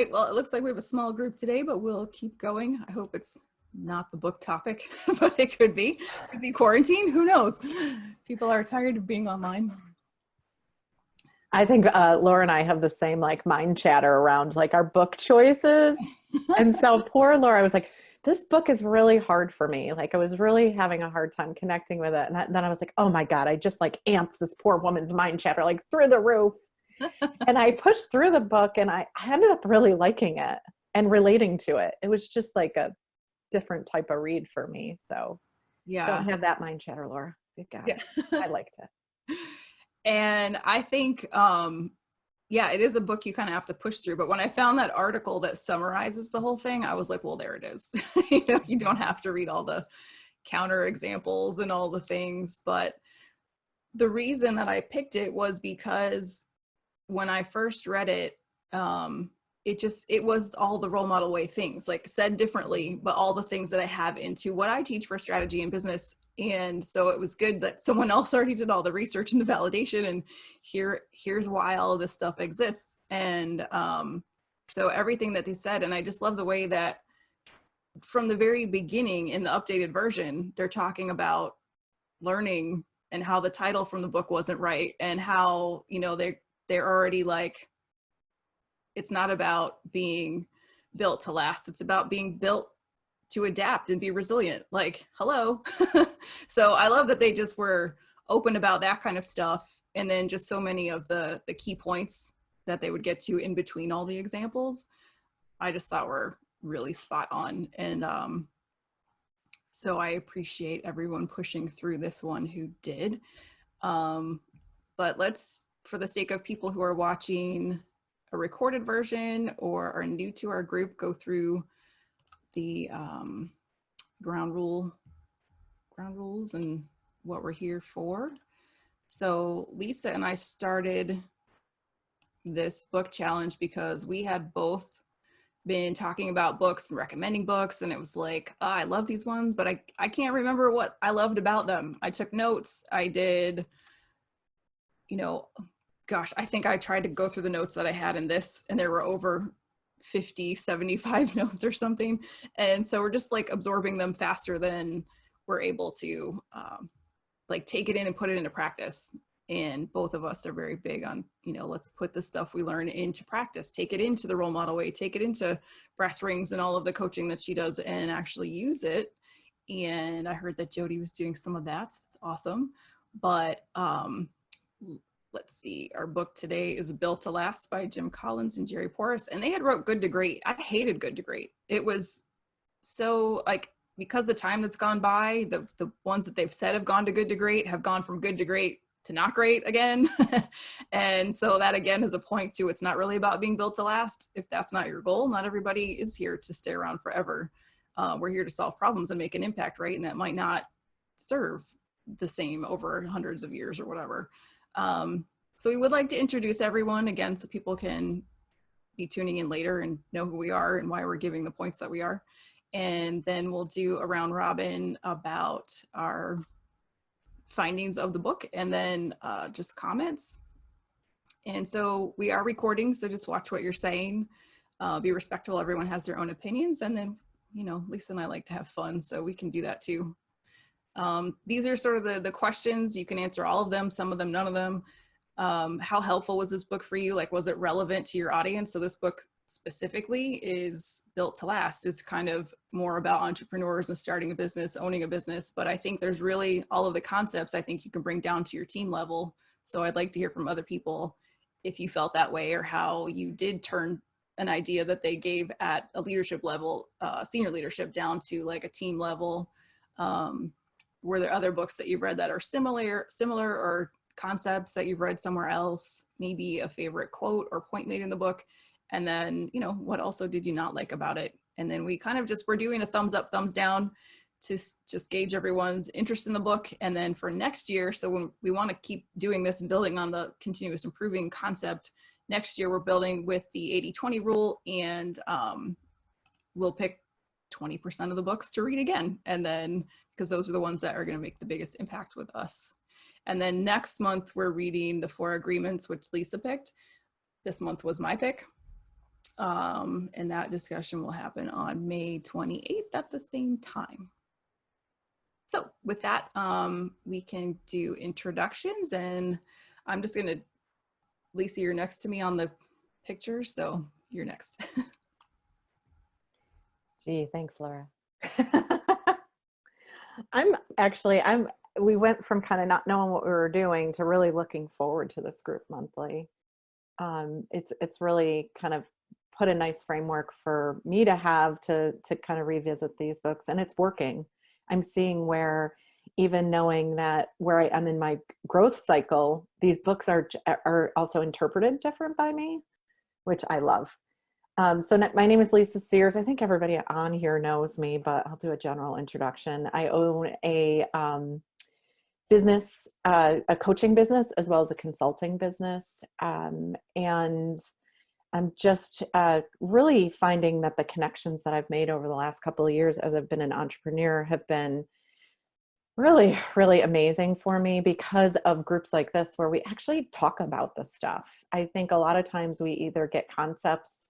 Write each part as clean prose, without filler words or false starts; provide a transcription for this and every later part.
right. Well, it looks like we have a small group today, but we'll keep going. I hope it's not the book topic, but it could be. It could be quarantine. Who knows? People are tired of being online. I think Laura and I have the same like mind chatter around like our book choices. And so poor Laura, I was like, this book is really hard for me. Like I was really having a hard time connecting with it. And then I was like, oh my God, I just like amped this poor woman's mind chatter like through the roof. And I pushed through the book and I ended up really liking it and relating to it. It was just like a different type of read for me. So Yeah. don't have that mind chatter, Laura. You got it. I liked it. And I think, yeah, it is a book you kind of have to push through. But when I found that article that summarizes the whole thing, I was like, well, there it is. You know, you don't have to read all the counter examples and all the things. But the reason that I picked it was because when I first read it, it was all the role model way things, like said differently, but all the things that I have into what I teach for strategy and business. And so it was good that someone else already did all the research and the validation, and here's why all of this stuff exists. And so everything that they said, and I just love the way that from the very beginning in the updated version, they're talking about learning and how the title from the book wasn't right, and how, you know, they're already like, it's not about being built to last. It's about being built to adapt and be resilient. Like, hello. So I love that they just were open about that kind of stuff. And then just so many of the key points that they would get to in between all the examples, I just thought were really spot on. And so I appreciate everyone pushing through this one who did. But let's, for the sake of people who are watching a recorded version or are new to our group, go through the ground rules and what we're here for. So Lisa and I started this book challenge because we had both been talking about books and recommending books, and it was like, oh, I love these ones, but I can't remember what I loved about them. I took notes. I did, you know, gosh, I think I tried to go through the notes that I had in this, and there were over 50, 75 notes or something. And so we're just like absorbing them faster than we're able to like take it in and put it into practice. And both of us are very big on, you know, let's put the stuff we learn into practice, take it into the role model way, take it into brass rings and all of the coaching that she does, and actually use it. And I heard that Jody was doing some of that. So it's awesome. But let's see, our book today is Built to Last by Jim Collins and Jerry Porras. And they had wrote Good to Great. I hated Good to Great. It was so like, because the time that's gone by, the ones that they've said have gone to good to great have gone from good to great to not great again. And so that again is a point to, it's not really about being built to last. If that's not your goal, not everybody is here to stay around forever. We're here to solve problems and make an impact, right? And that might not serve the same over hundreds of years or whatever. So we would like to introduce everyone again, so people can be tuning in later and know who we are and why we're giving the points that we are. And then we'll do a round robin about our findings of the book, and then just comments. And so we are recording, so just watch what you're saying. Be respectful. Everyone has their own opinions. And then, you know, Lisa and I like to have fun, so we can do that too. These are sort of the questions. You can answer all of them, some of them, none of them. How helpful was this book for you? Like, was it relevant to your audience? So this book specifically is Built to Last. It's kind of more about entrepreneurs and starting a business, owning a business. But I think there's really all of the concepts I think you can bring down to your team level. So I'd like to hear from other people if you felt that way, or how you did turn an idea that they gave at a leadership level, senior leadership, down to like a team level. Were there other books that you've read that are similar, or concepts that you've read somewhere else? Maybe a favorite quote or point made in the book. And then, you know, what also did you not like about it? And then we kind of just, we're doing a thumbs up, thumbs down to just gauge everyone's interest in the book. And then for next year, so when we want to keep doing this and building on the continuous improving concept, next year we're building with the 80-20 rule, and we'll pick 20% of the books to read again. And then, because those are the ones that are going to make the biggest impact with us. And then next month, we're reading the 4 Agreements, which Lisa picked. This month was my pick. And that discussion will happen on May 28th at the same time. So with that, we can do introductions, and I'm just gonna, Lisa, you're next to me on the picture, so you're next. Gee, thanks, Laura. We went from kind of not knowing what we were doing to really looking forward to this group monthly. It's really kind of put a nice framework for me to have to kind of revisit these books, and it's working. I'm seeing where, even knowing that where I am in my growth cycle, these books are also interpreted different by me, which I love. My name is Lisa Sears. I think everybody on here knows me, but I'll do a general introduction. I own a business, a coaching business, as well as a consulting business. And I'm just really finding that the connections that I've made over the last couple of years as I've been an entrepreneur have been really, really amazing for me because of groups like this where we actually talk about this stuff. I think a lot of times we either get concepts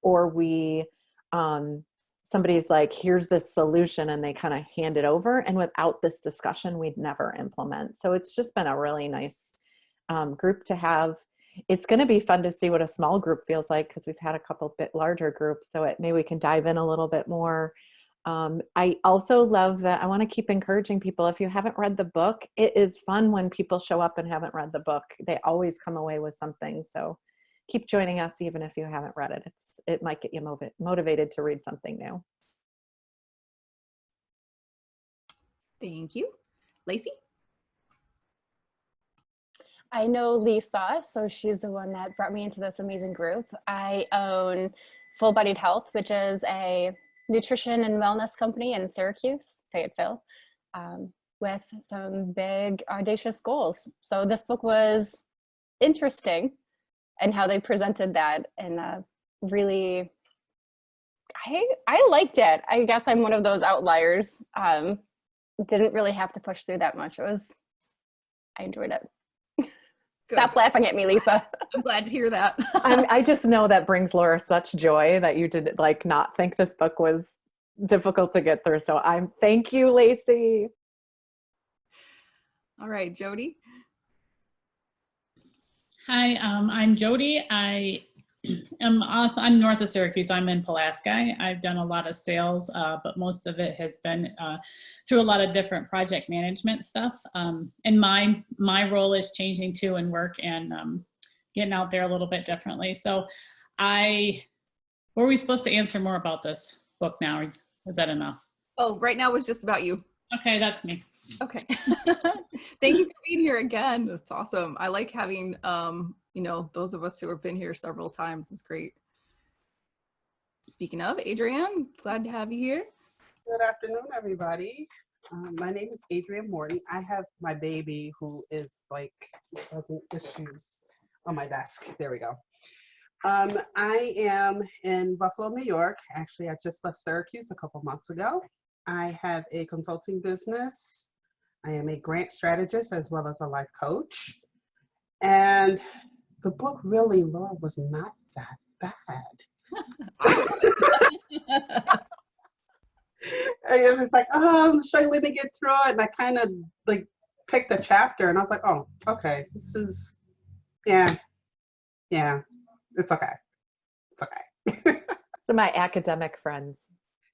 or somebody's like, here's this solution, and they kind of hand it over. And without this discussion, we'd never implement. So it's just been a really nice group to have. It's going to be fun to see what a small group feels like, because we've had a couple bit larger groups. So maybe we can dive in a little bit more. I also love that. I want to keep encouraging people. If you haven't read the book, it is fun when people show up and haven't read the book. They always come away with something. So keep joining us, even if you haven't read it. It might get you motivated to read something new. Thank you. Lacey? I know Lisa, so she's the one that brought me into this amazing group. I own Full Bodied Health, which is a nutrition and wellness company in Syracuse, Fayetteville, with some big, audacious goals. So this book was interesting, and how they presented that, and really, I liked it. I guess I'm one of those outliers. Didn't really have to push through that much. I enjoyed it. Good. Stop laughing at me, Lisa. I'm glad to hear that. I just know that brings Laura such joy that you did not think this book was difficult to get through. So thank you, Lacey. All right, Jody. Hi, I'm Jody. I'm north of Syracuse. I'm in Pulaski. I've done a lot of sales, but most of it has been through a lot of different project management stuff. And my role is changing too in work and getting out there a little bit differently. So were we supposed to answer more about this book now? Or is that enough? Oh, right now it's just about you. Okay, that's me. Okay. Thank you for being here again. That's awesome. I like having, those of us who have been here several times. It's great. Speaking of, Adrienne, glad to have you here. Good afternoon, everybody. My name is Adrienne Morton. I have my baby who is causing issues on my desk. There we go. I am in Buffalo, New York. Actually, I just left Syracuse a couple months ago. I have a consulting business. I am a grant strategist as well as a life coach. And the book really, Laura, was not that bad. It was like, oh, I'm struggling to get through it. And I kind of picked a chapter and I was like, oh, okay, this is, yeah, it's okay. It's okay. So my academic friends.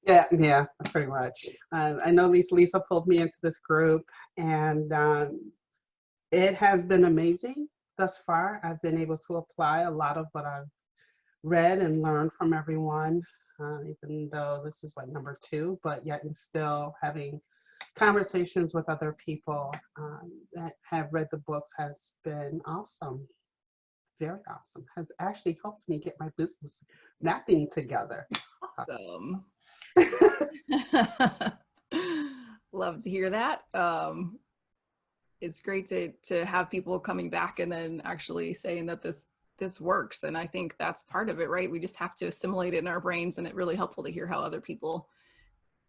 Yeah, pretty much. I know Lisa pulled me into this group, and it has been amazing thus far. I've been able to apply a lot of what I've read and learned from everyone, even though this is number 2, but yet and still having conversations with other people that have read the books has been awesome. Very awesome. Has actually helped me get my business mapping together. Awesome. Love to hear that. It's great to have people coming back and then actually saying that this works. And I think that's part of it, right? We just have to assimilate it in our brains, and it's really helpful to hear how other people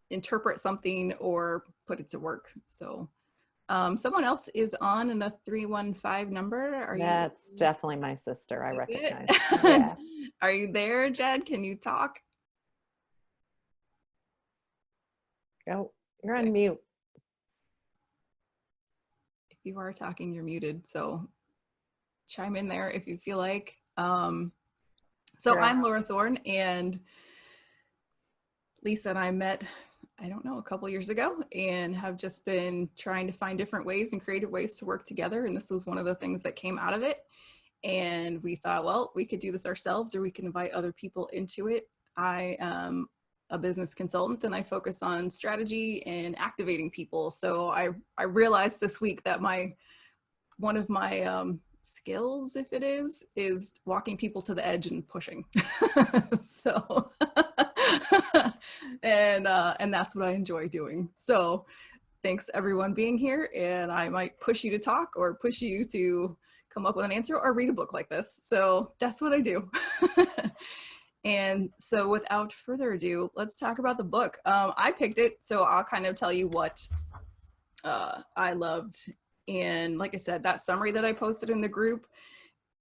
interpret something or put it to work. So Someone else is on in a 315 number. Are That's you? definitely my sister. I Is it? recognize. Yeah. Are you there, Jed? Can you talk? Go. You're Okay. on mute. If you are talking, you're muted. So chime in there if you feel like. So Sure. I'm Laura Thorne, and Lisa and I met, I don't know, a couple years ago, and have just been trying to find different ways and creative ways to work together. And this was one of the things that came out of it. And we thought, well, we could do this ourselves or we can invite other people into it. I am a business consultant and I focus on strategy and activating people. So I realized this week that one of my skills, if it is walking people to the edge and pushing. So, and that's what I enjoy doing. So thanks everyone being here, and I might push you to talk or push you to come up with an answer or read a book like this. So that's what I do. And so without further ado, let's talk about the book. I picked it, so I'll kind of tell you what I loved. And like I said, that summary that I posted in the group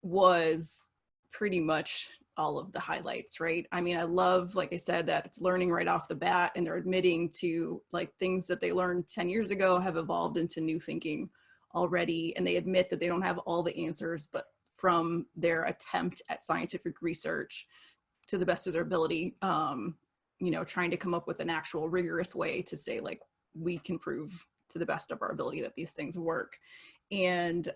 was pretty much all of the highlights, right? I mean, I love, like I said, that it's learning right off the bat, and they're admitting to like things that they learned 10 years ago have evolved into new thinking already. And they admit that they don't have all the answers, but from their attempt at scientific research to the best of their ability, trying to come up with an actual rigorous way to say, like, we can prove to the best of our ability that these things work. And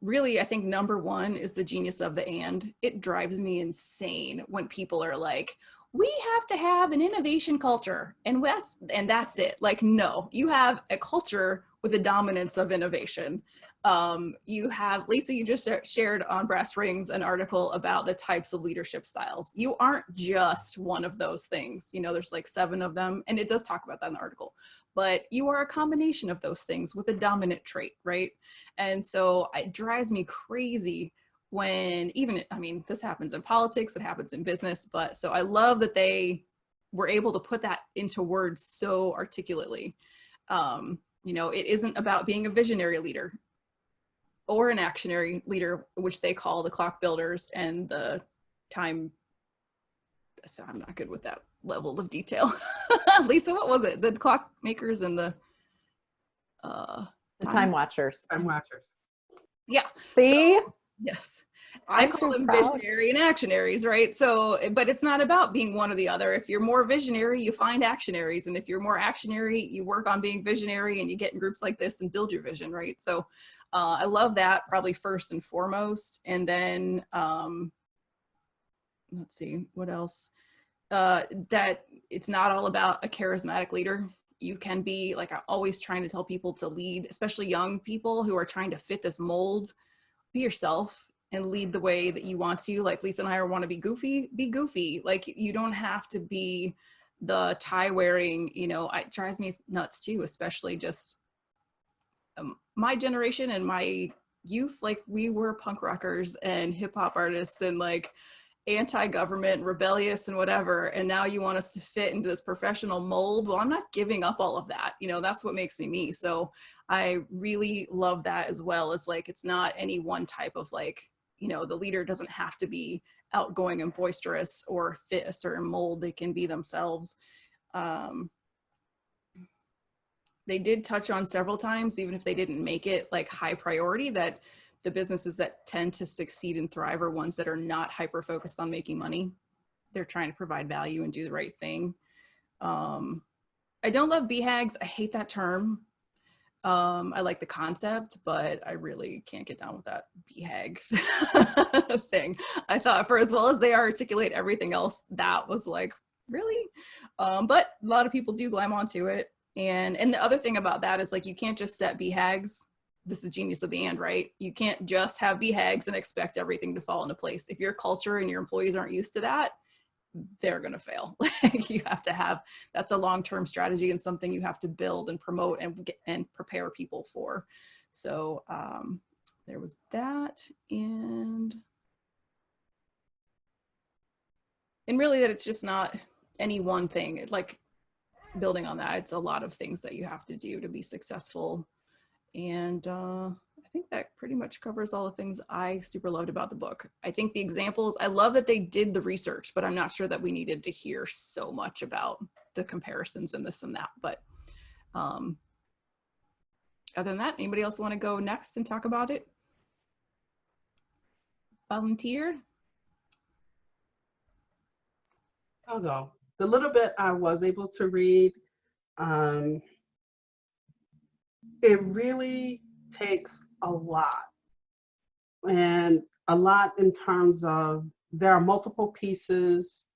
really, I think number one is the genius of the and. It drives me insane when people are like, we have to have an innovation culture and that's it. Like, no, you have a culture with a dominance of innovation. You have, Lisa, you just shared on Brass Rings an article about the types of leadership styles. You aren't just one of those things. There's like 7 of them, and it does talk about that in the article. But you are a combination of those things with a dominant trait, right? And so it drives me crazy when this happens in politics, it happens in business, but so I love that they were able to put that into words so articulately. It isn't about being a visionary leader or an actionary leader, which they call the clock builders and the time. So I'm not good with that level of detail. Lisa, what was it? The clock makers and the time watchers. Time watchers. Yeah. See? So, yes. I call them visionary and actionaries, right? So, but it's not about being one or the other. If you're more visionary, you find actionaries. And if you're more actionary, you work on being visionary and you get in groups like this and build your vision, right? So I love that probably first and foremost. And then, let's see, what else? That it's not all about a charismatic leader. You can be, like, I'm always trying to tell people to lead, especially young people who are trying to fit this mold. Be yourself and lead the way that you want to. Like Lisa and I want to be goofy. Like, you don't have to be the tie wearing, it drives me nuts too, especially just my generation and my youth. Like, we were punk rockers and hip hop artists and like anti-government, rebellious and whatever, and now you want us to fit into this professional mold. Well, I'm not giving up all of that. That's what makes me me. So I really love that, as well as, like, it's not any one type of, like, the leader doesn't have to be outgoing and boisterous or fit a certain mold. They can be themselves. They did touch on several times, even if they didn't make it like high priority, that the businesses that tend to succeed and thrive are ones that are not hyper focused on making money. They're trying to provide value and do the right thing. I don't love BHAGs. I hate that term. I like the concept, but I really can't get down with that BHAG thing. I thought, for as well as they articulate everything else, that was like, really? But a lot of people do glam onto it. And the other thing about that is, like, you can't just set BHAGs. This is genius of the and, right? You can't just have BHAGs and expect everything to fall into place. If your culture and your employees aren't used to that, they're going to fail. Like, you have to have, that's a long-term strategy and something you have to build and promote and prepare people for. So there was that. And really that it's just not any one thing. Like, building on that, it's a lot of things that you have to do to be successful And I think that pretty much covers all the things I super loved about the book. I think the examples, I love that they did the research, but I'm not sure that we needed to hear so much about the comparisons and this and that. But other than that, anybody else want to go next and talk about it? Volunteer? I'll go. The little bit I was able to read, it really takes a lot, and a lot in terms of there are multiple pieces.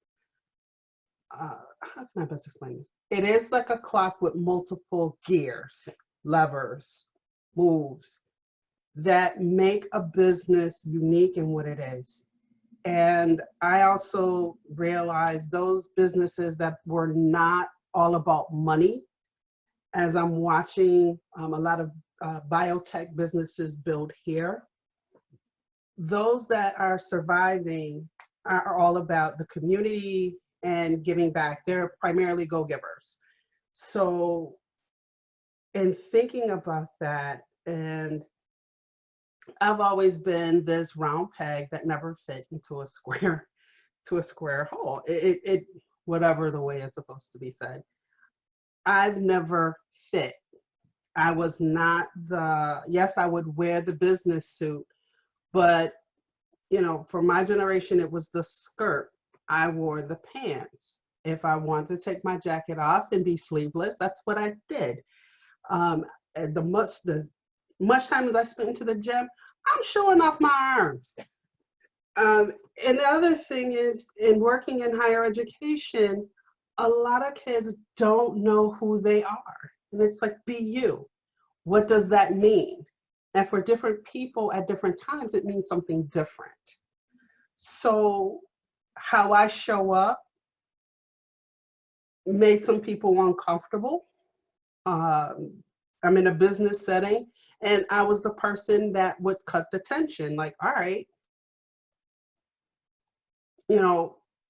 How can I best explain this? It is like a clock with multiple gears, levers, moves that make a business unique in what it is. And I also realized those businesses that were not all about money, as I'm watching a lot of biotech businesses build here, those that are surviving are all about the community and giving back. They're primarily go-givers. So in thinking about that, and I've always been this round peg that never fit into a square hole. It whatever the way it's supposed to be said. I've never fit. I was not yes, I would wear the business suit, but for my generation, it was the skirt. I wore the pants. If I wanted to take my jacket off and be sleeveless, that's what I did. And the much time as I spent into the gym, I'm showing off my arms. And the other thing is, in working in higher education, a lot of kids don't know who they are. And it's like, be you. What does that mean? And for different people at different times, it means something different. So how I show up made some people uncomfortable. I'm in a business setting, and I was the person that would cut the tension. Like, all right,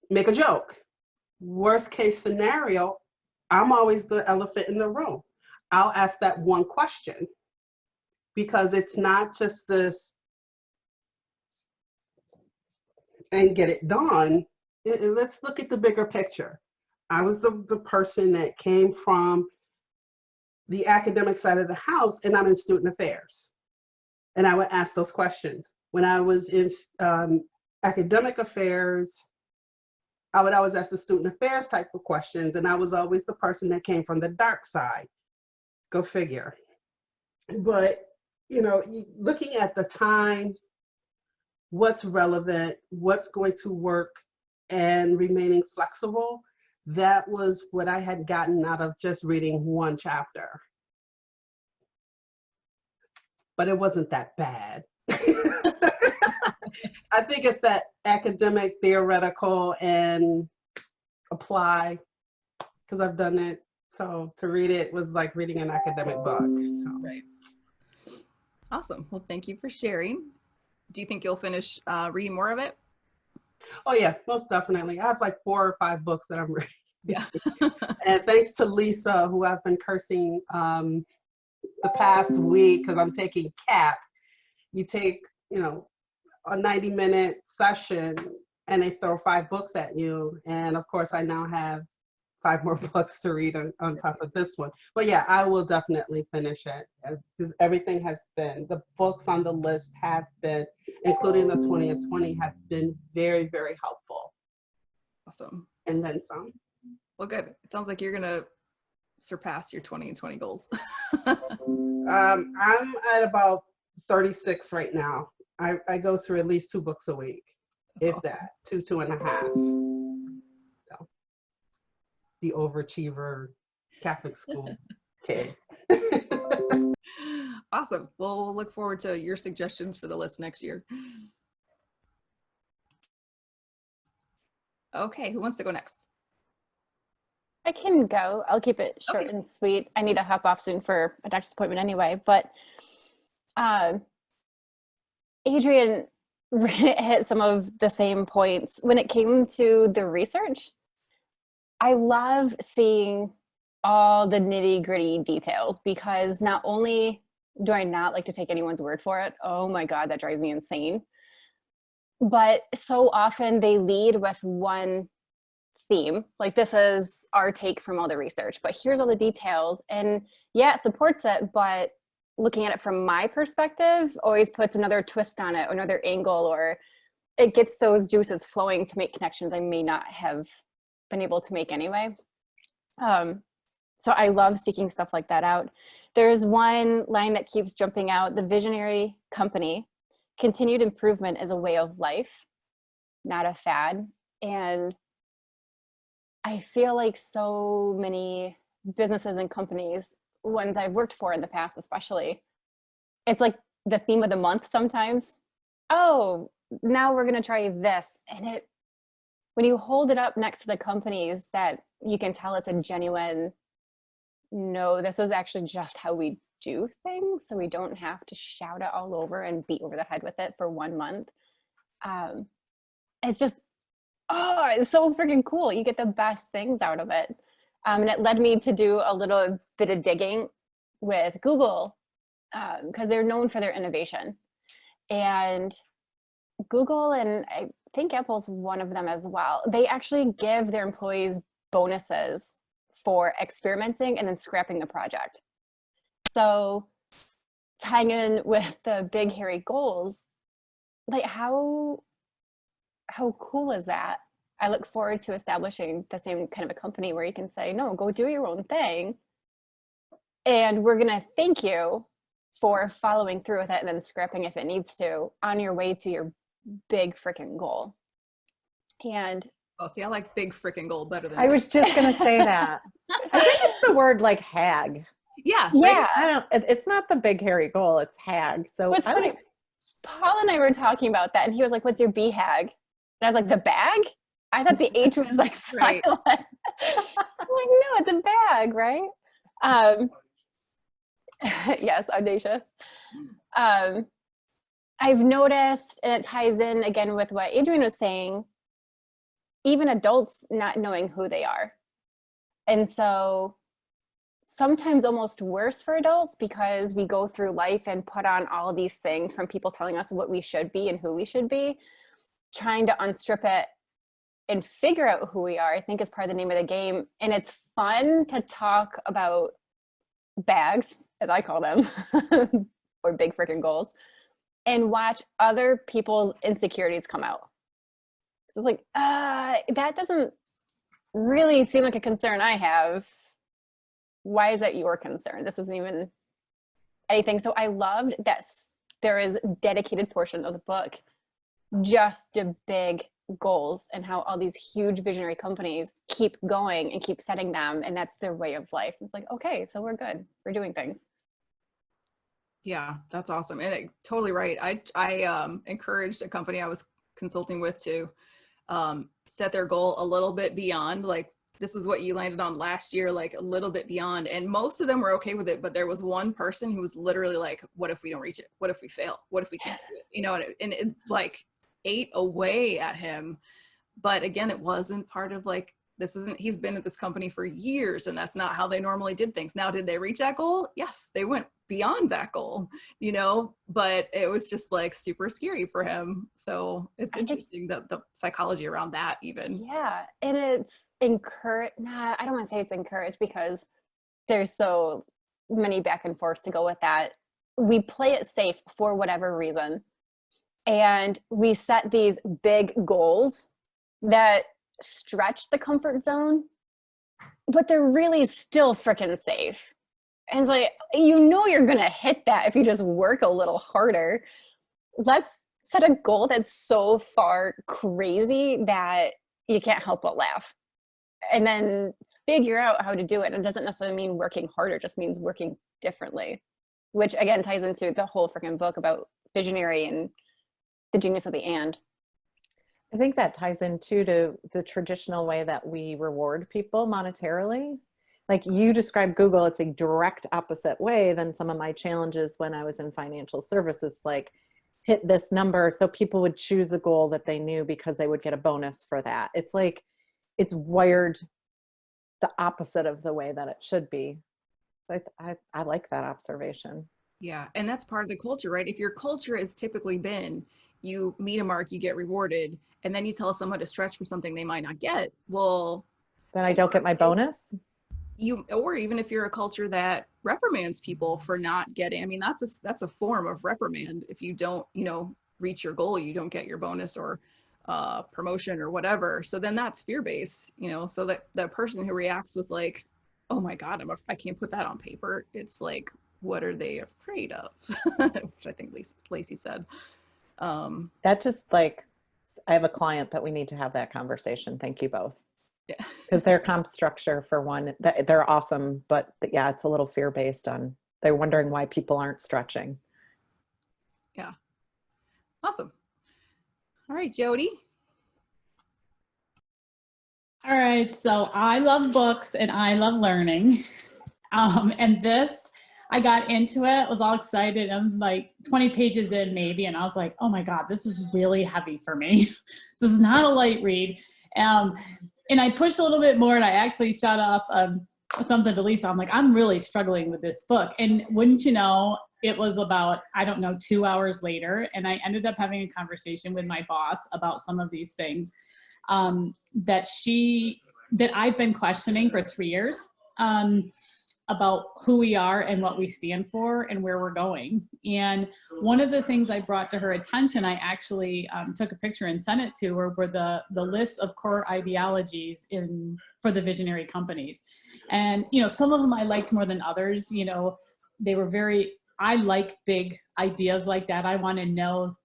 make a joke. Worst case scenario, I'm always the elephant in the room. I'll ask that one question, because it's not just this and get it done. Let's look at the bigger picture. I was the person that came from the academic side of the house, and I'm in student affairs. And I would ask those questions. When I was in academic affairs, I would always ask the student affairs type of questions, and I was always the person that came from the dark side. Go figure. But, looking at the time, what's relevant, what's going to work, and remaining flexible, that was what I had gotten out of just reading one chapter. But it wasn't that bad. I think it's that academic, theoretical, and apply, because I've done it. So to read it was like reading an academic book. So. Right. Awesome. Well, thank you for sharing. Do you think you'll finish reading more of it? Oh yeah, most definitely. I have like 4 or 5 books that I'm reading. Yeah. And thanks to Lisa, who I've been cursing the past week, because I'm taking CAP. You take, a 90-minute session, and they throw 5 books at you. And of course, I now have 5 more books to read on top of this one. But yeah, I will definitely finish it, because everything has been, the books on the list have been, including the 20 and 20, have been very, very helpful. Awesome. And then some. Well, good. It sounds like you're going to surpass your 20 and 20 goals. I'm at about 36 right now. I go through at least 2 books a week, if that, 2.5. So, the overachiever Catholic school kid. Awesome. Well, we'll look forward to your suggestions for the list next year. Okay, who wants to go next? I can go. I'll keep it short and sweet. I need to hop off soon for a doctor's appointment anyway, but Adrian hit some of the same points. When it came to the research, I love seeing all the nitty-gritty details, because not only Do I not like to take anyone's word for it? Oh my God, that drives me insane. But so often they lead with one theme, like this is our take from all the research, but here's all the details. And yeah, it supports it, but looking at it from my perspective always puts another twist on it, or another angle, or it gets those juices flowing to make connections I may not have been able to make anyway. So I love seeking stuff like that out. There's one line that keeps jumping out: the visionary company, continued improvement is a way of life, not a fad. And I feel like so many businesses and companies, ones I've worked for in the past especially, it's like the theme of the month sometimes. Oh, now we're going to try this. And it, when you hold it up next to the companies that you can tell it's a genuine, no, this is actually just how we do things, so we don't have to shout it all over and beat over the head with it for 1 month. It's just, oh, it's so freaking cool. You get the best things out of it. And it led me to do a little bit of digging with Google, because they're known for their innovation. And Google, and I think Apple's one of them as well, they actually give their employees bonuses for experimenting and then scrapping the project. So tying in with the big hairy goals, like how cool is that? I look forward to establishing the same kind of a company where you can say, no, go do your own thing, and we're gonna thank you for following through with it and then scrapping if it needs to on your way to your big freaking goal. And Oh, see, I like big freaking goal better than I was just going to say that. I think it's the word like hag. yeah. yeah, Right? It's not the big hairy goal, it's hag. So what's funny, Paul and I were talking about that, and he was like, what's your BHAG? And I was like, the bag? I thought the H was like silent. Right. I'm like, no, it's a bag, right? Yes, audacious. I've noticed, and it ties in again with what Adrienne was saying, even adults not knowing who they are. And so sometimes almost worse for adults, because we go through life and put on all these things from people telling us what we should be and who we should be. Trying to unstrip it and figure out who we are, I think, is part of the name of the game. And it's fun to talk about bags, as I call them, or big freaking goals, and watch other people's insecurities come out. It's like, that doesn't really seem like a concern I have. Why is that your concern? This isn't even anything. So I loved that there is a dedicated portion of the book just to big goals, and how all these huge visionary companies keep going and keep setting them, and that's their way of life. It's like, okay, so we're good. We're doing things. Yeah, that's awesome. And totally right. I encouraged a company I was consulting with to set their goal a little bit beyond, like, this is what you landed on last year, like a little bit beyond. And most of them were okay with it, but there was one person who was literally like, what if we don't reach it? What if we fail? What if we can't do it? You know, and it like ate away at him. But again, it wasn't part of like, he's been at this company for years, and that's not how they normally did things. Now, did they reach that goal? Yes, they went beyond that goal, you know, but it was just like super scary for him. So it's interesting that the psychology around that even. Yeah. And it's encouraged. Nah, I don't want to say it's encouraged, because there's so many back and forths to go with that. We play it safe for whatever reason. And we set these big goals that stretch the comfort zone, but they're really still freaking safe. And it's like, you know, you're going to hit that if you just work a little harder. Let's set a goal that's so far crazy that you can't help but laugh, and then figure out how to do it. It doesn't necessarily mean working harder, it just means working differently, which again ties into the whole freaking book about visionary and the genius of the and. I think that ties into to the traditional way that we reward people monetarily. Like you described Google, it's a direct opposite way than some of my challenges when I was in financial services, like hit this number. So people would choose the goal that they knew because they would get a bonus for that. It's like, it's wired the opposite of the way that it should be. I like that observation. Yeah, and that's part of the culture, right? If your culture has typically been you meet a mark, you get rewarded, and then you tell someone to stretch for something they might not get, well, Then I don't get my if bonus. you, or even if you're a culture that reprimands people for not getting, I mean, that's a form of reprimand. If you don't, reach your goal, you don't get your bonus or promotion or whatever. So then that's fear-based, so that that person who reacts with like, oh my God, I can't put that on paper. It's like, what are they afraid of? Which I think Lacey said. That just like, I have a client that we need to have that conversation. Thank you both. Yeah. Because their comp structure for one, they're awesome, but yeah, it's a little fear-based on, they're wondering why people aren't stretching. Yeah. Awesome. All right, Jody. All right, so I love books and I love learning. And this, I got into it, was all excited. I was like 20 pages in maybe, and I was like, oh my God, this is really heavy for me. This is not a light read. And I pushed a little bit more, and I actually shot off something to Lisa. I'm like, I'm really struggling with this book. And wouldn't you know, it was about, I don't know, 2 hours later, and I ended up having a conversation with my boss about some of these things that I've been questioning for 3 years. About who we are and what we stand for and where we're going. And one of the things I brought to her attention, I actually took a picture and sent it to her, were the list of core ideologies for the visionary companies. And, some of them I liked more than others. They were I like big ideas like that. I want to know,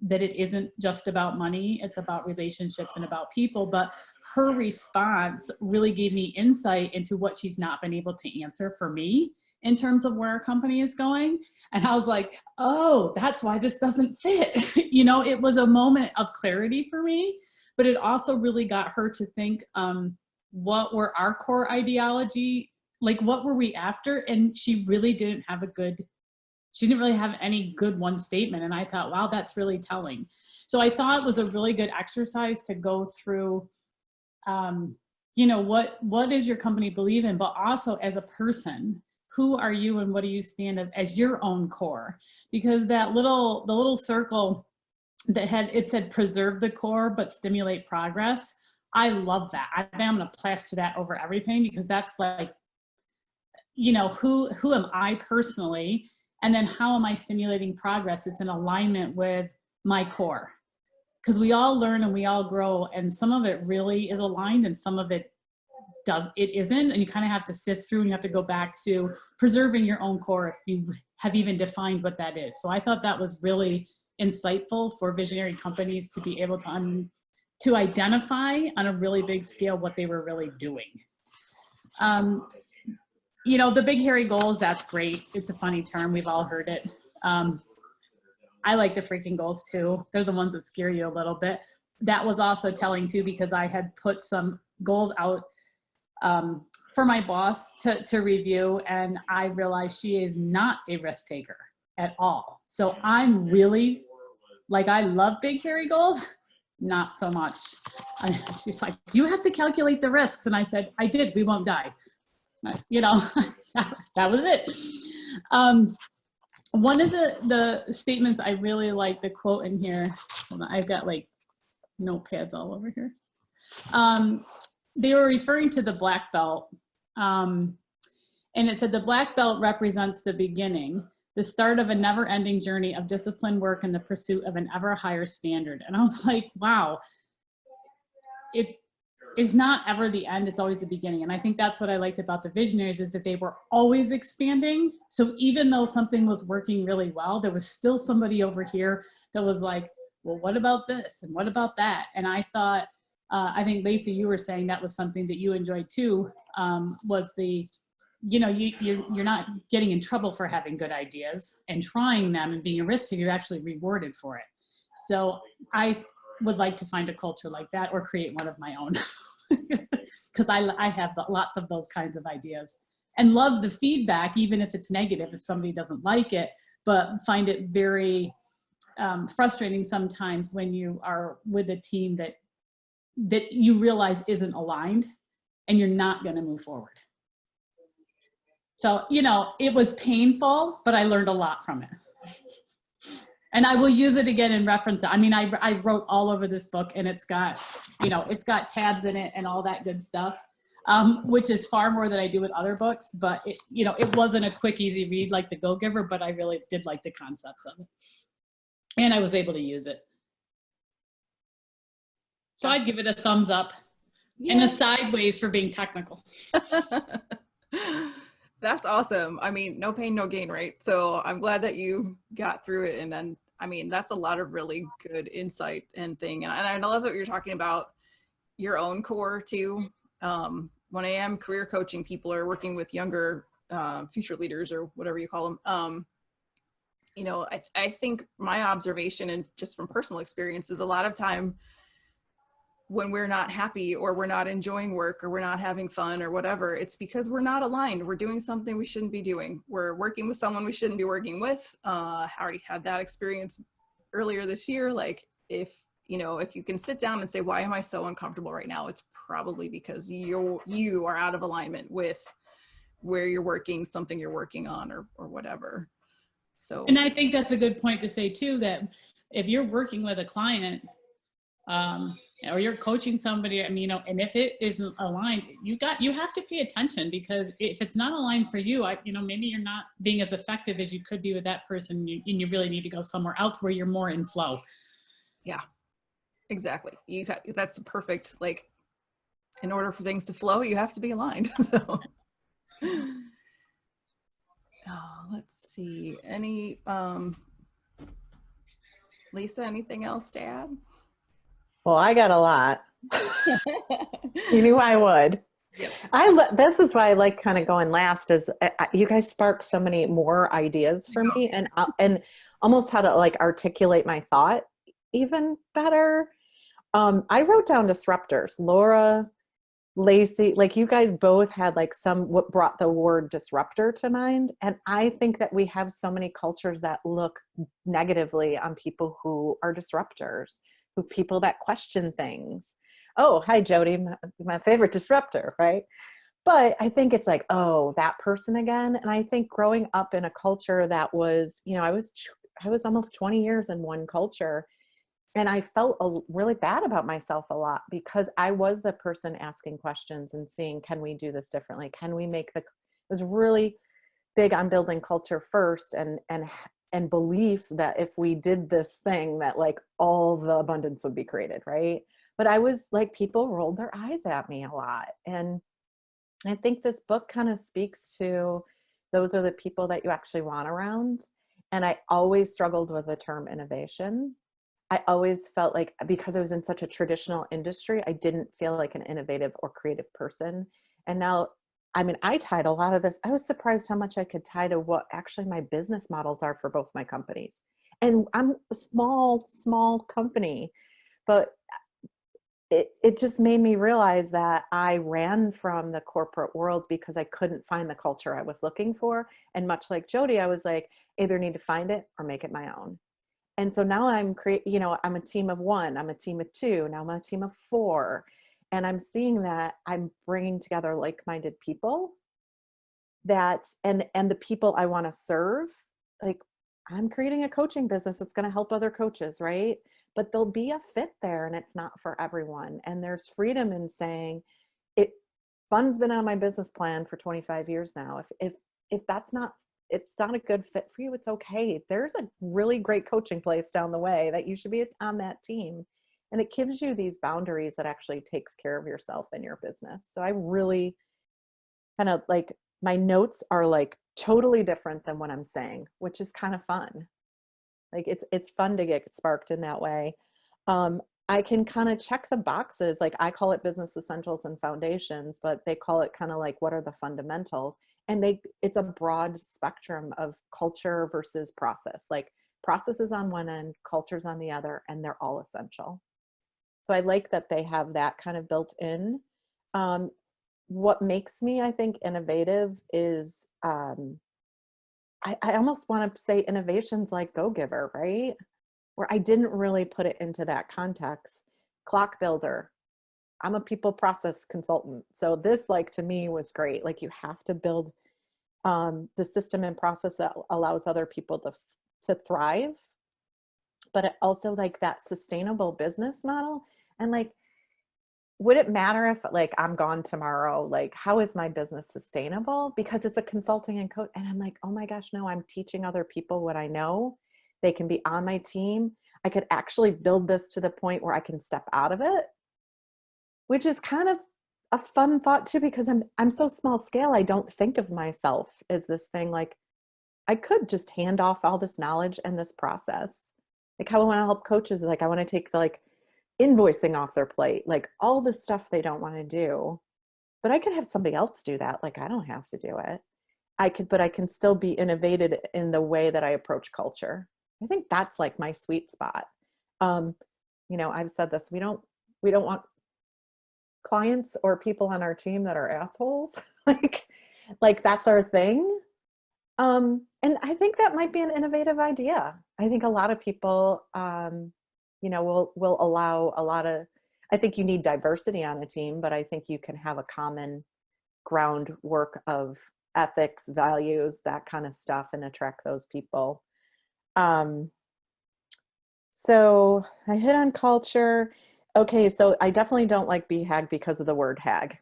that it isn't just about money, it's about relationships and about people. But her response really gave me insight into what she's not been able to answer for me in terms of where our company is going. And I was like, oh, that's why this doesn't fit. It was a moment of clarity for me, but it also really got her to think, what were our core ideology? Like, what were we after? And she didn't really have any good one statement. And I thought, wow, that's really telling. So I thought it was a really good exercise to go through, what does your company believe in, but also as a person, who are you and what do you stand as your own core? Because the little circle that it said preserve the core, but stimulate progress. I love that. I think I'm going to plaster that over everything, because that's like, who am I personally? And then how am I stimulating progress? It's in alignment with my core. Because we all learn and we all grow, and some of it really is aligned and some of it isn't. And you kind of have to sift through, and you have to go back to preserving your own core if you have even defined what that is. So I thought that was really insightful for visionary companies to be able to identify on a really big scale what they were really doing. The big hairy goals, that's great. It's a funny term. We've all heard it. I like the freaking goals too. They're the ones that scare you a little bit. That was also telling too, because I had put some goals out for my boss to review, and I realized she is not a risk taker at all. So I'm really, I love big hairy goals, not so much. She's like, you have to calculate the risks. And I said, I did, we won't die. That was it. One of the statements I really like, the quote in here, hold on, I've got like notepads all over here. They were referring to the black belt. And it said, the black belt represents the beginning, the start of a never-ending journey of disciplined work in the pursuit of an ever higher standard. And I was like, wow, it's not ever the end, it's always the beginning. And I think that's what I liked about the visionaries, is that they were always expanding. So even though something was working really well, there was still somebody over here that was like, well, what about this? And what about that? And I thought, I think Lacey, you were saying that was something that you enjoyed too, was you're not getting in trouble for having good ideas and trying them and being a risk taker, you're actually rewarded for it. So I would like to find a culture like that, or create one of my own. Because I have lots of those kinds of ideas, and love the feedback, even if it's negative, if somebody doesn't like it, but find it very frustrating sometimes when you are with a team that you realize isn't aligned, and you're not going to move forward. So, you know, it was painful, but I learned a lot from it. And I will use it again in reference. I mean, I wrote all over this book, and it's got, you know, it's got tabs in it and all that good stuff, which is far more than I do with other books. But it, you know, it wasn't a quick, easy read like The Go-Giver, but I really did like the concepts of it, and I was able to use it. So I'd give it a thumbs up and a sideways for being technical. That's awesome. I mean, no pain, no gain, right? So I'm glad that you got through it. And then, I mean, that's a lot of really good insight and thing. And I love that you're talking about your own core too. When I am career coaching people or working with younger future leaders or whatever you call them, you know, I think my observation and just from personal experience is a lot of time when we're not happy or we're not enjoying work or we're not having fun or whatever, it's because we're not aligned. We're doing something we shouldn't be doing. We're working with someone we shouldn't be working with. I already had that experience earlier this year. Like if, you know, if you can sit down and say, why am I so uncomfortable right now? It's probably because you are out of alignment with where you're working, something you're working on or whatever. So. And I think that's a good point to say too, that if you're working with a client, or you're coaching somebody, I mean, you know, and if it isn't aligned, you have to pay attention, because if it's not aligned for you, you know, maybe you're not being as effective as you could be with that person, and you really need to go somewhere else where you're more in flow. Yeah, exactly. That's perfect. Like, in order for things to flow, you have to be aligned. So, let's see. Lisa, anything else to add? Well, I got a lot. You knew I would. Yep. This is why I like kind of going last, is you guys spark so many more ideas for me, and almost how to like articulate my thought even better. I wrote down disruptors. Laura, Lacey, like you guys both had like what brought the word disruptor to mind. And I think that we have so many cultures that look negatively on people who are disruptors, who people that question things. Oh, hi, Jody, my favorite disruptor, right? But I think it's like, oh, that person again. And I think growing up in a culture that was, you know, I was almost 20 years in one culture. And I felt really bad about myself a lot, because I was the person asking questions and seeing, can we do this differently? Can we make it was really big on building culture first, and belief that if we did this thing, that like all the abundance would be created, right? But I was like, people rolled their eyes at me a lot. And I think this book kind of speaks to, those are the people that you actually want around. And I always struggled with the term innovation. I always felt like, because I was in such a traditional industry, I didn't feel like an innovative or creative person. And now, I mean, I tied a lot of this. I was surprised how much I could tie to what actually my business models are for both my companies. And I'm a small company, but it just made me realize that I ran from the corporate world because I couldn't find the culture I was looking for. And much like Jody, I was like, either need to find it or make it my own. And so now I'm a team of one, I'm a team of two, now I'm a team of four. And I'm seeing that I'm bringing together like-minded people that, and the people I want to serve, like I'm creating a coaching business that's going to help other coaches, right? But there'll be a fit there, and it's not for everyone. And there's freedom in saying, fun's been on my business plan for 25 years now. If that's not, if it's not a good fit for you, it's okay. There's a really great coaching place down the way that you should be on that team. And it gives you these boundaries that actually takes care of yourself and your business. So I really kind of like, my notes are like totally different than what I'm saying, which is kind of fun. Like it's fun to get sparked in that way. I can kind of check the boxes. Like I call it business essentials and foundations, but they call it kind of like, what are the fundamentals? And it's a broad spectrum of culture versus process. Like process is on one end, culture's on the other, and they're all essential. So I like that they have that kind of built in. What makes me, I think, innovative is, I almost want to say innovations like Go-Giver, right? Where I didn't really put it into that context. Clock builder. I'm a people process consultant. So this, like, to me was great. Like you have to build the system and process that allows other people to thrive, but it also like that sustainable business model. And like, would it matter if like I'm gone tomorrow? Like, how is my business sustainable? Because it's a consulting and coach. And I'm like, oh my gosh, no, I'm teaching other people what I know. They can be on my team. I could actually build this to the point where I can step out of it, which is kind of a fun thought too, because I'm so small scale. I don't think of myself as this thing. Like, I could just hand off all this knowledge and this process. Like how I want to help coaches is like, I want to take the like invoicing off their plate, like all the stuff they don't want to do, but I could have somebody else do that. Like, I don't have to do it. But I can still be innovative in the way that I approach culture. I think that's like my sweet spot. You know, I've said this, we don't want clients or people on our team that are assholes. like that's our thing. And I think that might be an innovative idea. I think a lot of people, you know, will allow a lot of, I think you need diversity on a team, but I think you can have a common groundwork of ethics, values, that kind of stuff, and attract those people. So I hit on culture. Okay, so I definitely don't like BHAG because of the word hag.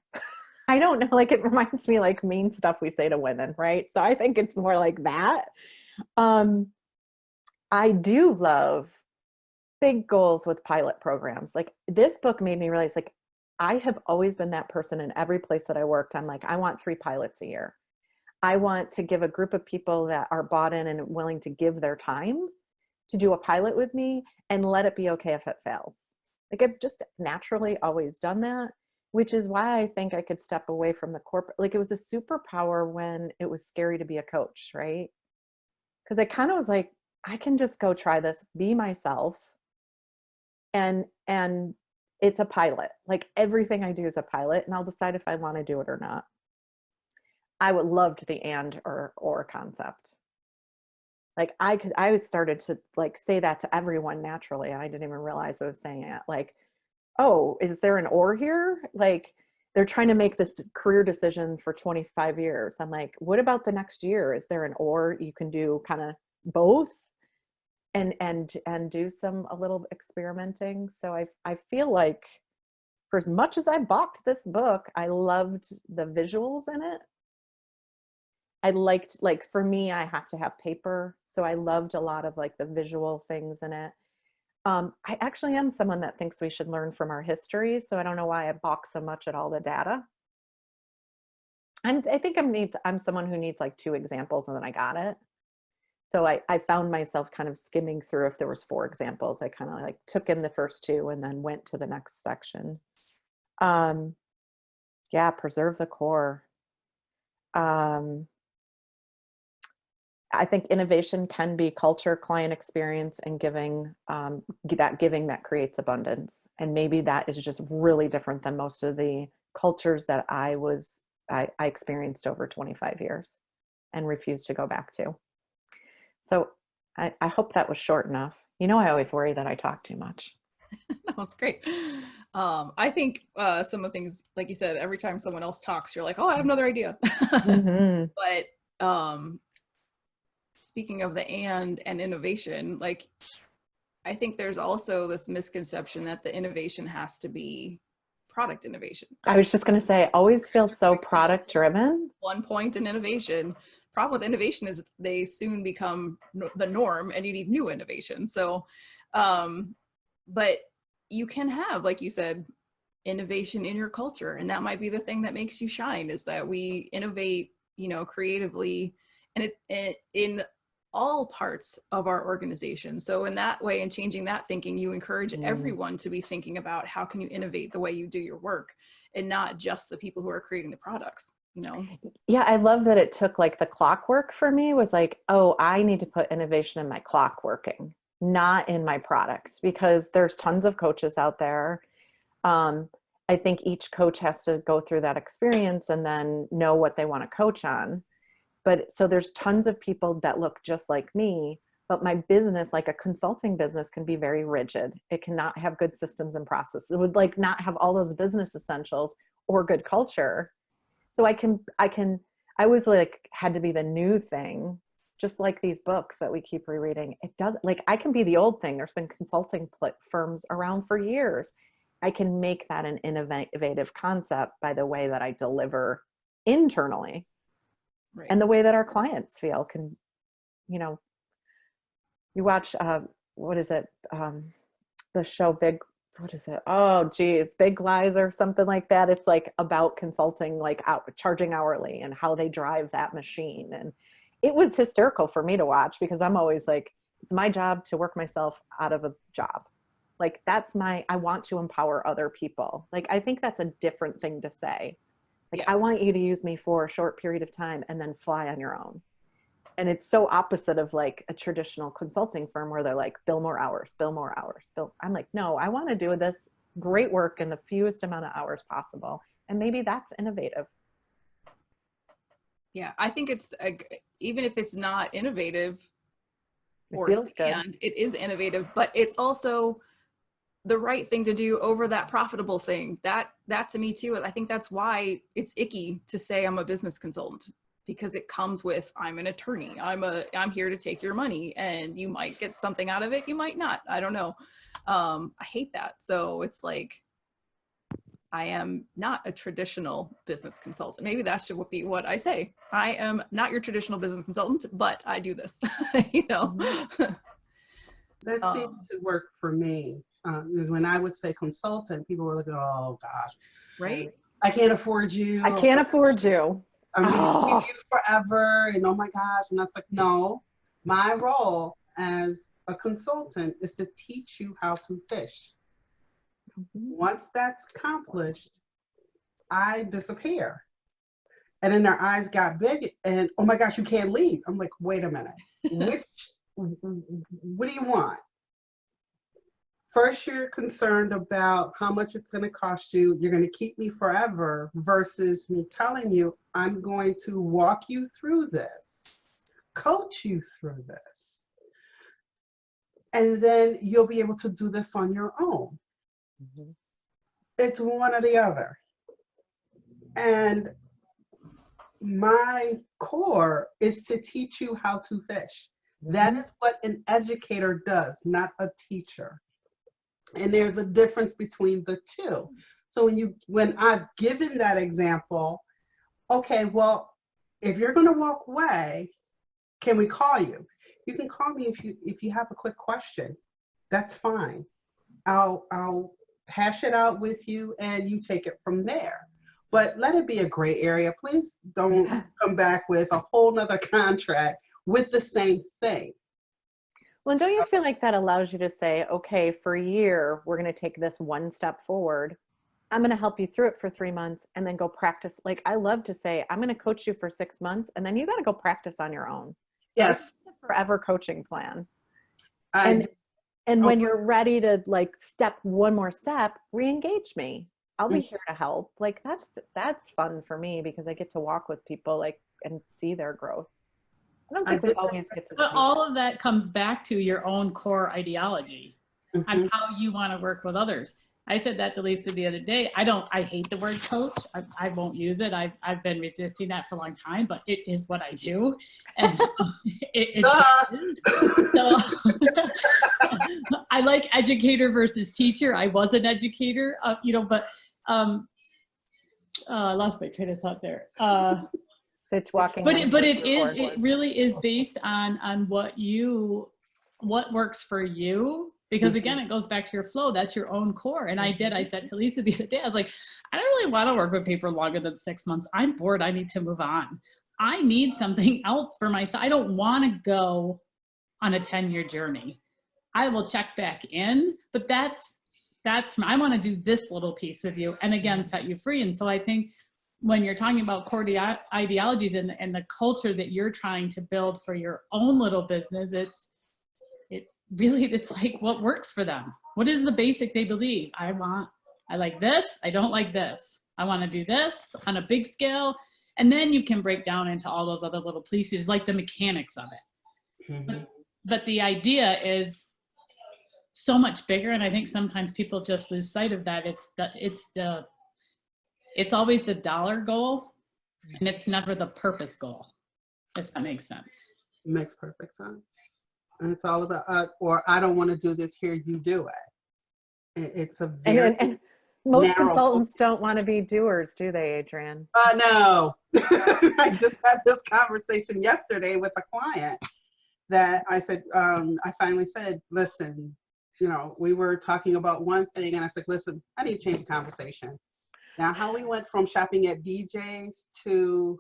I don't know, like it reminds me like mean stuff we say to women, right? So I think it's more like that. I do love big goals with pilot programs. Like this book made me realize like I have always been that person in every place that I worked. I'm like, I want 3 pilots a year. I want to give a group of people that are bought in and willing to give their time to do a pilot with me and let it be okay if it fails. Like I've just naturally always done that, which is why I think I could step away from the corporate. Like it was a superpower when it was scary to be a coach, right? Because I kind of was like, I can just go try this, be myself, and it's a pilot. Like everything I do is a pilot, and I'll decide if I want to do it or not. I would love the and or concept. Like I started to like say that to everyone naturally, and I didn't even realize I was saying it. Like, oh, is there an or here? Like they're trying to make this career decision for 25 years. I'm like, what about the next year? Is there an or you can do kind of both and do some a little experimenting? So I feel like for as much as I balked this book, I loved the visuals in it. I liked, like, for me, I have to have paper. So I loved a lot of like the visual things in it. I actually am someone that thinks we should learn from our history. So I don't know why I balk so much at all the data. I think I'm someone who needs like 2 examples and then I got it. So I found myself kind of skimming through. If there was 4 examples, I kind of like took in the first 2 and then went to the next section. Yeah, preserve the core. I think innovation can be culture, client experience, and giving that creates abundance. And maybe that is just really different than most of the cultures that I experienced over 25 years and refused to go back to. So I hope that was short enough. You know, I always worry that I talk too much. That was great. I think some of the things, like you said, every time someone else talks, you're like, oh, I have another idea. Mm-hmm. But speaking of the and innovation, like I think there's also this misconception that the innovation has to be product innovation. I was just going to say, I always feel so product driven. One point in innovation. Problem with innovation is they soon become the norm and you need new innovation. So, but you can have, like you said, innovation in your culture. And that might be the thing that makes you shine, is that we innovate, you know, creatively and it in all parts of our organization. So in that way, and changing that thinking, you encourage everyone to be thinking about how can you innovate the way you do your work, and not just the people who are creating the products, you know? Yeah, I love that it took like the clockwork for me was like, oh, I need to put innovation in my clock working, not in my products, because there's tons of coaches out there. I think each coach has to go through that experience and then know what they want to coach on. But so there's tons of people that look just like me, but my business, like a consulting business, can be very rigid. It cannot have good systems and processes. It would like not have all those business essentials or good culture. So I can I was like, had to be the new thing, just like these books that we keep rereading. It does, like, I can be the old thing. There's been consulting firms around for years. I can make that an innovative concept by the way that I deliver internally, Right. and the way that our clients feel. Can, you know, you watch, what is it? The show what is it? Oh, geez, Big Lies or something like that. It's like about consulting, like charging hourly and how they drive that machine. And it was hysterical for me to watch, because I'm always like, it's my job to work myself out of a job. Like, I want to empower other people. Like, I think that's a different thing to say. Like, Yeah. I want you to use me for a short period of time and then fly on your own. And it's so opposite of like a traditional consulting firm where they're like, bill more hours, bill more hours, bill. I'm like, no, I want to do this great work in the fewest amount of hours possible. And maybe that's innovative. Yeah, I think it's even if it's not innovative or It feels stand, good. it is innovative, but it's also the right thing to do over that profitable thing. That to me too, I think that's why it's icky to say I'm a business consultant, because it comes with, I'm an attorney, I'm here to take your money, and you might get something out of it, you might not, I don't know. I hate that. So it's like, I am not a traditional business consultant. Maybe that should be what I say. I am not your traditional business consultant, but I do this, you know. That seems to work for me. Because when I would say consultant, people were looking, oh gosh, Right? I can't afford you. I can't afford you. I'm going to keep you forever. And oh my gosh. And I was like, no, my role as a consultant is to teach you how to fish. Once that's accomplished, I disappear. And then their eyes got big and, oh my gosh, you can't leave. I'm like, wait a minute. What do you want? First, you're concerned about how much it's going to cost you. You're going to keep me forever, versus me telling you, I'm going to walk you through this, coach you through this. And then you'll be able to do this on your own. Mm-hmm. It's one or the other. And my core is to teach you how to fish. That is what an educator does, not a teacher. And there's a difference between the two. So when I've given that example, okay, well, if you're going to walk away, can we call you? You can call me if you have a quick question. That's fine. I'll hash it out with you and you take it from there. But let it be a gray area. Please don't come back with a whole nother contract with the same thing. Well, don't you feel like that allows you to say, okay, for a year, we're going to take this one step forward. I'm going to help you through it for 3 months and then go practice. Like, I love to say, I'm going to coach you for 6 months and then you got to go practice on your own. Yes. It's a forever coaching plan. And when you're ready to like step one more step, re-engage me. I'll be here to help. Like, that's fun for me, because I get to walk with people, like, and see their growth. I don't think we always get to see all of that comes back to your own core ideology on how you want to work with others. I said that to Lisa the other day. I hate the word coach. I won't use it. I've been resisting that for a long time, but it is what I do. And it just is. So I like educator versus teacher. I was an educator, but I lost my train of thought there. It's walking. But it really is based on what works for you. Because again, it goes back to your flow. That's your own core. And I said to Lisa the other day, I was like, I don't really want to work with people longer than 6 months. I'm bored. I need to move on. I need something else for myself. I don't want to go on a 10-year journey. I will check back in, but I want to do this little piece with you and again, set you free. And so I think when you're talking about core ideologies and the culture that you're trying to build for your own little business, it's like what works for them. What is the basic they believe? I like this. I don't like this. I want to do this on a big scale. And then you can break down into all those other little pieces, like the mechanics of it. But the idea is so much bigger. And I think sometimes people just lose sight of that. It's always the dollar goal And it's never the purpose goal, if that makes sense. Makes perfect sense. And it's all about, or I don't want to do this here, you do it. It's a very And most narrow consultants focus. don't want to be doers, do they, Adrienne? No. I just had this conversation yesterday with a client that I said, I finally said, listen, you know, we were talking about one thing and I said, listen, I need to change the conversation. Now, how we went from shopping at BJ's to,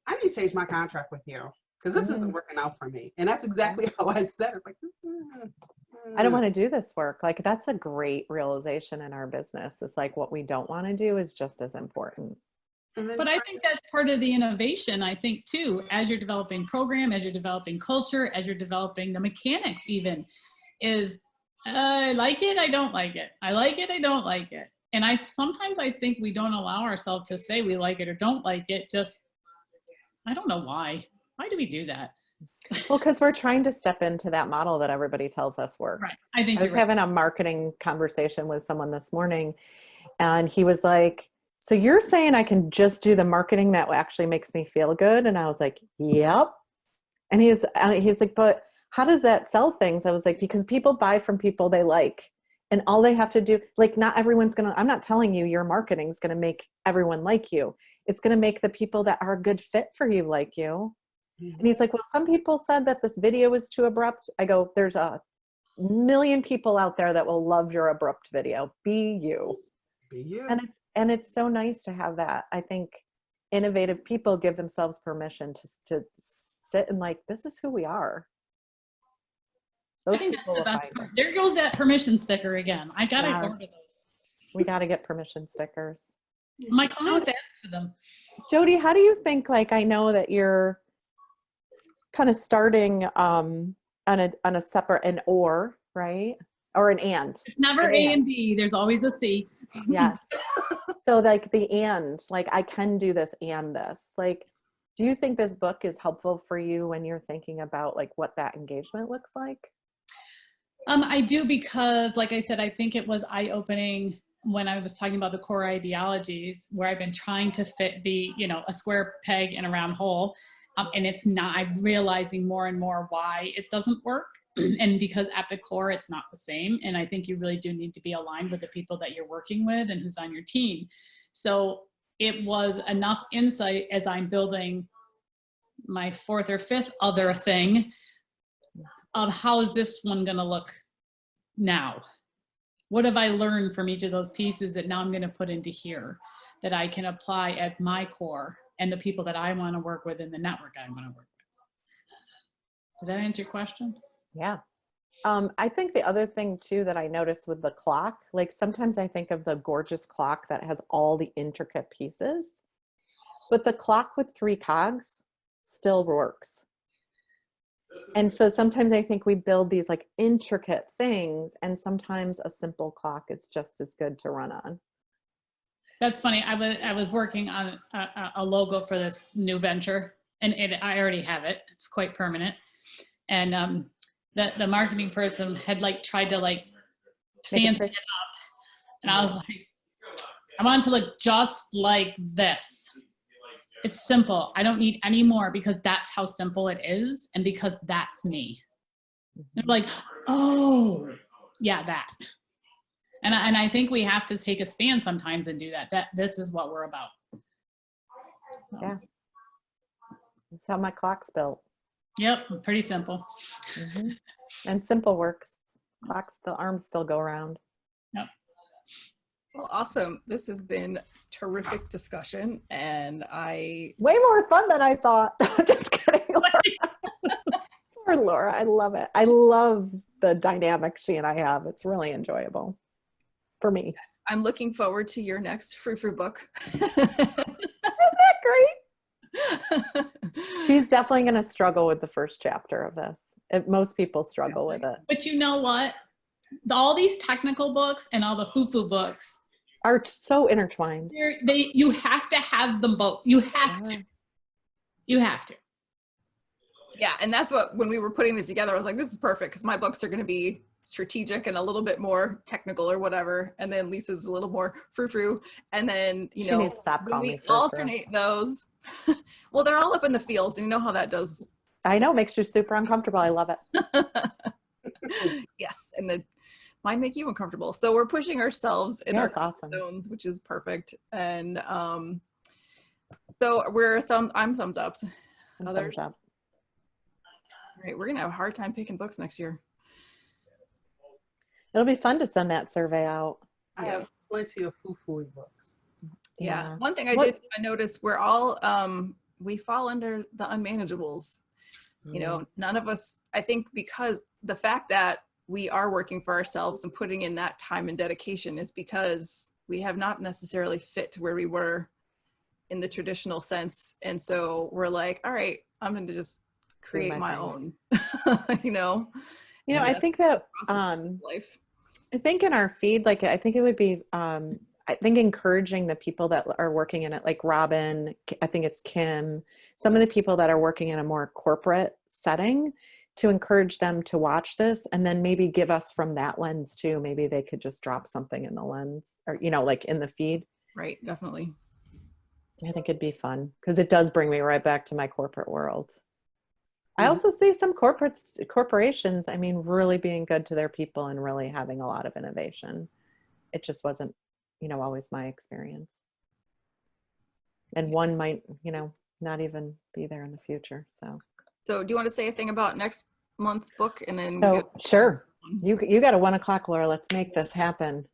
I need to change my contract with you because this isn't working out for me. And that's exactly how I said it. It's like, I don't want to do this work. Like, that's a great realization in our business. It's like what we don't want to do is just as important. But I think that's part of the innovation, I think, too, as you're developing program, as you're developing culture, as you're developing the mechanics even, is I like it, I don't like it. I like it, I don't like it. And sometimes I think we don't allow ourselves to say we like it or don't like it. Just, I don't know why. Why do we do that? Well, because we're trying to step into that model that everybody tells us works. Right. I think I was having a marketing conversation with someone this morning, and he was like, so you're saying I can just do the marketing that actually makes me feel good? And I was like, yep. And he's like, but how does that sell things? I was like, because people buy from people they like. And all they have to do, like, not everyone's going to, I'm not telling you your marketing is going to make everyone like you. It's going to make the people that are a good fit for you like you. And he's like, well, some people said that this video was too abrupt. I go, there's a million people out there that will love your abrupt video. Be you. Be you. And it's so nice to have that. I think innovative people give themselves permission to sit and like, this is who we are. I think that's the best part. There goes that permission sticker again. I gotta order those. We gotta get permission stickers. My clients ask for them. Jody, how do you think, like, I know that you're kind of starting on a separate an or, right? Or an and. It's never A and B. There's always a C. Yes. So like the and, like I can do this and this. Like, do you think this book is helpful for you when you're thinking about like what that engagement looks like? I do, because like I said, I think it was eye-opening when I was talking about the core ideologies where I've been trying to be, you know, a square peg in a round hole. And it's not, I'm realizing more and more why it doesn't work. And because at the core, it's not the same. And I think you really do need to be aligned with the people that you're working with and who's on your team. So it was enough insight as I'm building my fourth or fifth other thing of how is this one going to look now? What have I learned from each of those pieces that now I'm going to put into here that I can apply as my core and the people that I want to work with in the network I want to work with? Does that answer your question? Yeah. I think the other thing too that I noticed with the clock, like sometimes I think of the gorgeous clock that has all the intricate pieces, but the clock with 3 cogs still works. And so sometimes I think we build these like intricate things, and sometimes a simple clock is just as good to run on. That's funny. I was working on a logo for this new venture, and I already have it. It's quite permanent. And the marketing person had like tried to like fancy it up, and I was like, I want it to look just like this. It's simple. I don't need any more, because that's how simple it is, and because that's me. They're like, oh, yeah, that. And I think we have to take a stand sometimes and do that. That this is what we're about. So. Yeah. That's how my clock's built. Yep, pretty simple. Mm-hmm. And simple works. Clocks, the arms still go around. Yep. Well, awesome. This has been terrific discussion, and way more fun than I thought. Just kidding. Poor Laura. I love it. I love the dynamic she and I have. It's really enjoyable for me. Yes, I'm looking forward to your next frou-frou book. Isn't that great? She's definitely going to struggle with the first chapter of this. Most people struggle with it. But you know what? All these technical books and all the foo-foo books are so intertwined. You have to have them both. You have to. You have to. Yeah, and that's what, when we were putting it together, I was like, this is perfect, because my books are going to be strategic and a little bit more technical or whatever. And then Lisa's a little more frou-frou. And then, She needs to stop when calling we me frou-frou. alternate those, well, they're all up in the fields and you know how that does. I know, it makes you super uncomfortable. I love it. Yes. And the mine make you uncomfortable. So we're pushing ourselves in our awesome. zones, which is perfect. And so I'm thumbs ups. Others? Thumbs up. Right, we're gonna have a hard time picking books next year. It'll be fun to send that survey out. I have plenty of foo-foo books. Yeah. One thing I noticed, we're all we fall under the unmanageables. You know, none of us, I think, because the fact that we are working for ourselves and putting in that time and dedication is because we have not necessarily fit to where we were in the traditional sense. And so we're like, all right, I'm going to just create my own, you know? I think that, life. I think in our feed, like, I think it would be, I think encouraging the people that are working in it, like Robin, I think it's Kim, some of the people that are working in a more corporate setting, to encourage them to watch this and then maybe give us from that lens too. Maybe they could just drop something in the lens or, like in the feed. Right. Definitely. I think it'd be fun because it does bring me right back to my corporate world. I also see some corporations, I mean, really being good to their people and really having a lot of innovation. It just wasn't, always my experience. And one might, not even be there in the future. So do you want to say a thing about next month's book and then? Sure. You got a 1 o'clock, Laura. Let's make this happen.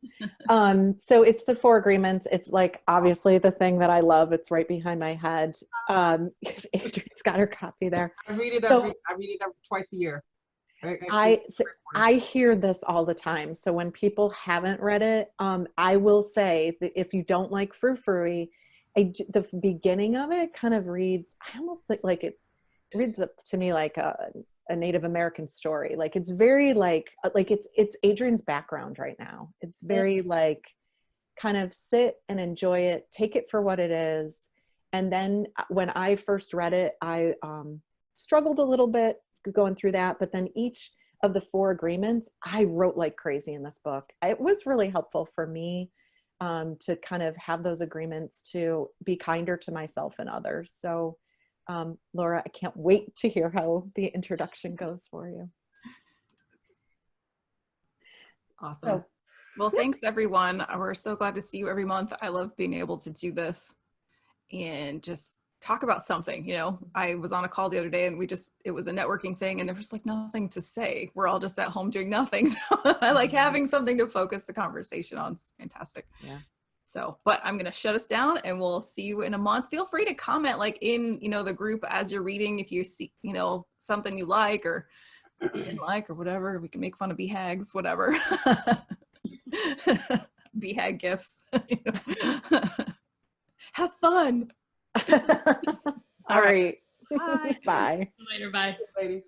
So it's the 4 agreements. It's like, obviously the thing that I love, it's right behind my head. Adrian's got her copy there. I read it twice a year. I hear this all the time. So when people haven't read it, I will say that if you don't like frou-frou-y, the beginning of it kind of reads, I almost think like it reads up to me like a Native American story. Like it's very like it's Adrian's background right now. It's very like kind of sit and enjoy it, take it for what it is. And then when I first read it, I struggled a little bit going through that, but then each of the 4 agreements, I wrote like crazy in this book. It was really helpful for me to kind of have those agreements to be kinder to myself and others. So Laura, I can't wait to hear how the introduction goes for you. Awesome. Well, thanks everyone. We're so glad to see you every month. I love being able to do this and just talk about something. I was on a call the other day and it was a networking thing and there was like nothing to say. We're all just at home doing nothing. So I like having something to focus the conversation on. It's fantastic. Yeah. So, but I'm going to shut us down and we'll see you in a month. Feel free to comment like in, the group as you're reading, if you see, something you like or didn't like or whatever. We can make fun of BHAGs, whatever. BHAG gifts. Have fun. All right. Bye. Bye. Later. Bye. Ladies.